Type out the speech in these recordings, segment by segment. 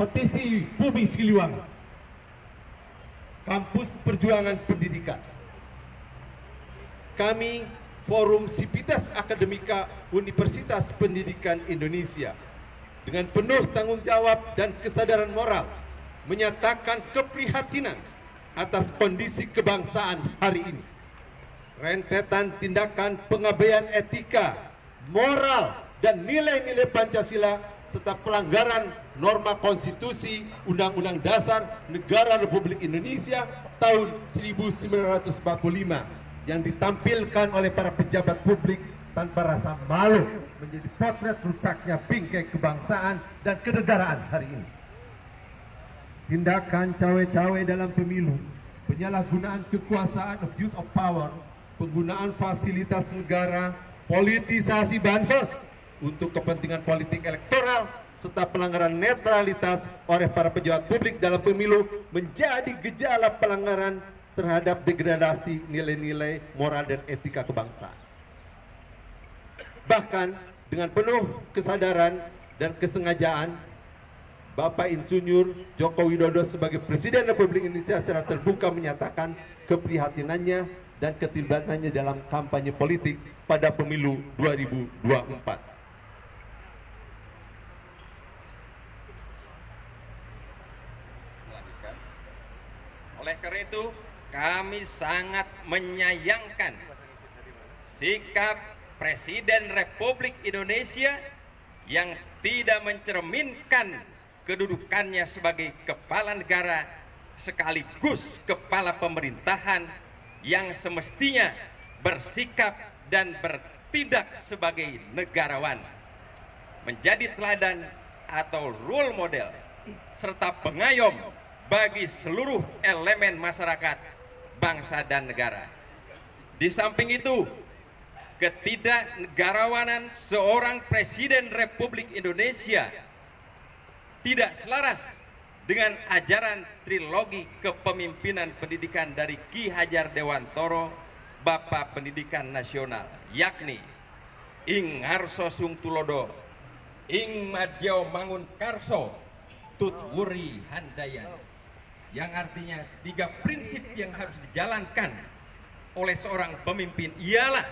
Petisi Bumi Siliwangi, Kampus Perjuangan Pendidikan. Kami, Forum Sivitas Akademika Universitas Pendidikan Indonesia, dengan penuh tanggung jawab dan kesadaran moral, menyatakan keprihatinan atas kondisi kebangsaan hari ini. Rentetan tindakan pengabaian etika, moral, dan nilai-nilai Pancasila serta pelanggaran norma konstitusi Undang-Undang Dasar Negara Republik Indonesia tahun 1945 yang ditampilkan oleh para pejabat publik tanpa rasa malu menjadi potret rusaknya bingkai kebangsaan dan kenegaraan hari ini. Tindakan cawe-cawe dalam pemilu, penyalahgunaan kekuasaan, abuse of power, penggunaan fasilitas negara, politisasi bansos untuk kepentingan politik elektoral, serta pelanggaran netralitas oleh para pejabat publik dalam pemilu menjadi gejala pelanggaran terhadap degradasi nilai-nilai moral dan etika kebangsaan. Bahkan dengan penuh kesadaran dan kesengajaan, Bapak Insinyur Joko Widodo sebagai Presiden Republik Indonesia secara terbuka menyatakan keprihatinannya dan keterlibatannya dalam kampanye politik pada pemilu 2024. Oleh karena itu, kami sangat menyayangkan sikap Presiden Republik Indonesia yang tidak mencerminkan kedudukannya sebagai kepala negara sekaligus kepala pemerintahan yang semestinya bersikap dan bertindak sebagai negarawan, menjadi teladan atau role model serta pengayom bagi seluruh elemen masyarakat, bangsa dan negara. Di samping itu, ketidaknegarawanan seorang Presiden Republik Indonesia tidak selaras dengan ajaran trilogi kepemimpinan pendidikan dari Ki Hajar Dewantoro, Bapak Pendidikan Nasional, yakni ing ngarso sung tulodo, ing madya mangun karso, tut wuri handayan, yang artinya 3 prinsip yang harus dijalankan oleh seorang pemimpin ialah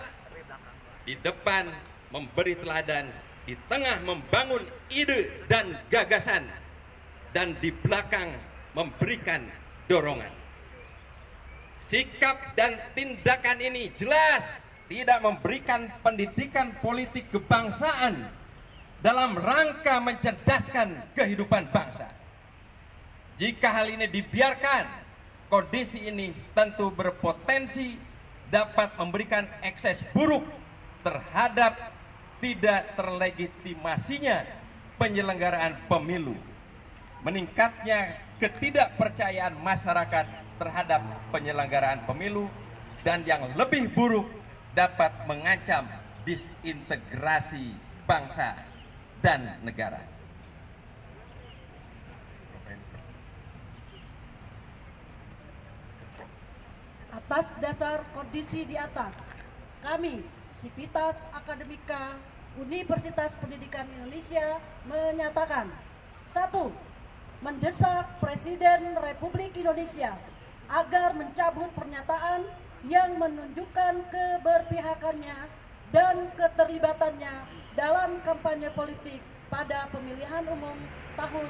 di depan memberi teladan, di tengah membangun ide dan gagasan, dan di belakang memberikan dorongan. Sikap dan tindakan ini jelas tidak memberikan pendidikan politik kebangsaan dalam rangka mencerdaskan kehidupan bangsa. Jika hal ini dibiarkan, kondisi ini tentu berpotensi dapat memberikan ekses buruk terhadap tidak terlegitimasinya penyelenggaraan pemilu, meningkatnya ketidakpercayaan masyarakat terhadap penyelenggaraan pemilu, dan yang lebih buruk dapat mengancam disintegrasi bangsa dan negara. Atas dasar kondisi di atas, kami, Sivitas Akademika Universitas Pendidikan Indonesia menyatakan: 1. Mendesak Presiden Republik Indonesia agar mencabut pernyataan yang menunjukkan keberpihakannya dan keterlibatannya dalam kampanye politik pada pemilihan umum tahun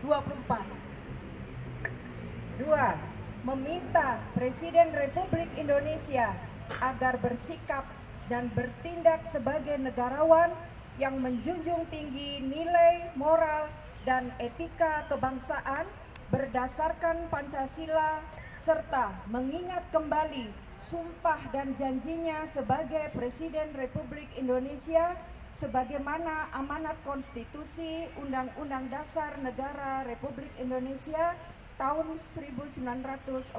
2024. 2. Meminta Presiden Republik Indonesia agar bersikap dan bertindak sebagai negarawan yang menjunjung tinggi nilai moral dan etika kebangsaan berdasarkan Pancasila, serta mengingat kembali sumpah dan janjinya sebagai Presiden Republik Indonesia sebagaimana amanat konstitusi Undang-Undang Dasar Negara Republik Indonesia tahun 1945.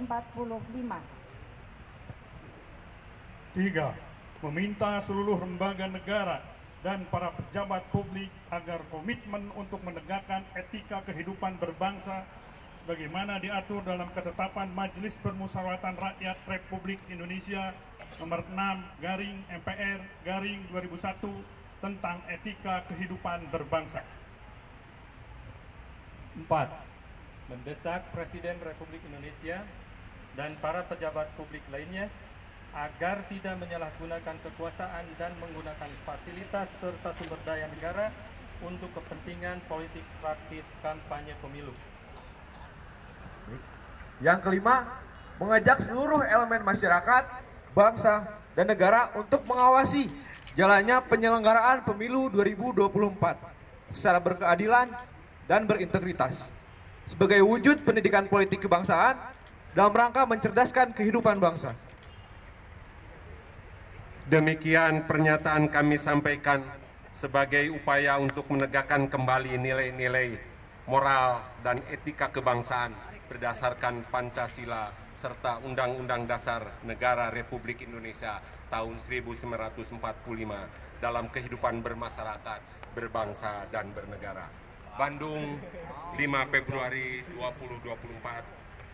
3. Meminta seluruh lembaga negara dan para pejabat publik agar komitmen untuk menegakkan etika kehidupan berbangsa sebagaimana diatur dalam ketetapan Majelis Permusyawaratan Rakyat Republik Indonesia nomor 6/MPR/2001 tentang etika kehidupan berbangsa. 4. Mendesak Presiden Republik Indonesia dan para pejabat publik lainnya agar tidak menyalahgunakan kekuasaan dan menggunakan fasilitas serta sumber daya negara untuk kepentingan politik praktis kampanye pemilu. Yang kelima, mengajak seluruh elemen masyarakat, bangsa, dan negara untuk mengawasi jalannya penyelenggaraan pemilu 2024 secara berkeadilan dan berintegritas sebagai wujud pendidikan politik kebangsaan dalam rangka mencerdaskan kehidupan bangsa. Demikian pernyataan kami sampaikan sebagai upaya untuk menegakkan kembali nilai-nilai moral dan etika kebangsaan berdasarkan Pancasila serta Undang-Undang Dasar Negara Republik Indonesia tahun 1945 dalam kehidupan bermasyarakat, berbangsa, dan bernegara. Bandung, 5 Februari 2024,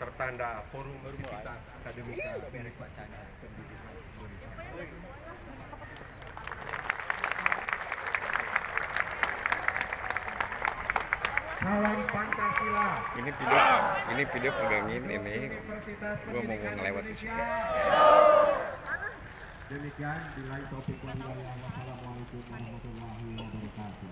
tertanda Forum Sivitas Akademika Salam Pancasila. Ini video pegangin ini. Gua mau ngelewat di sini. Demikian bila topik wassalamualaikum warahmatullahi wabarakatuh.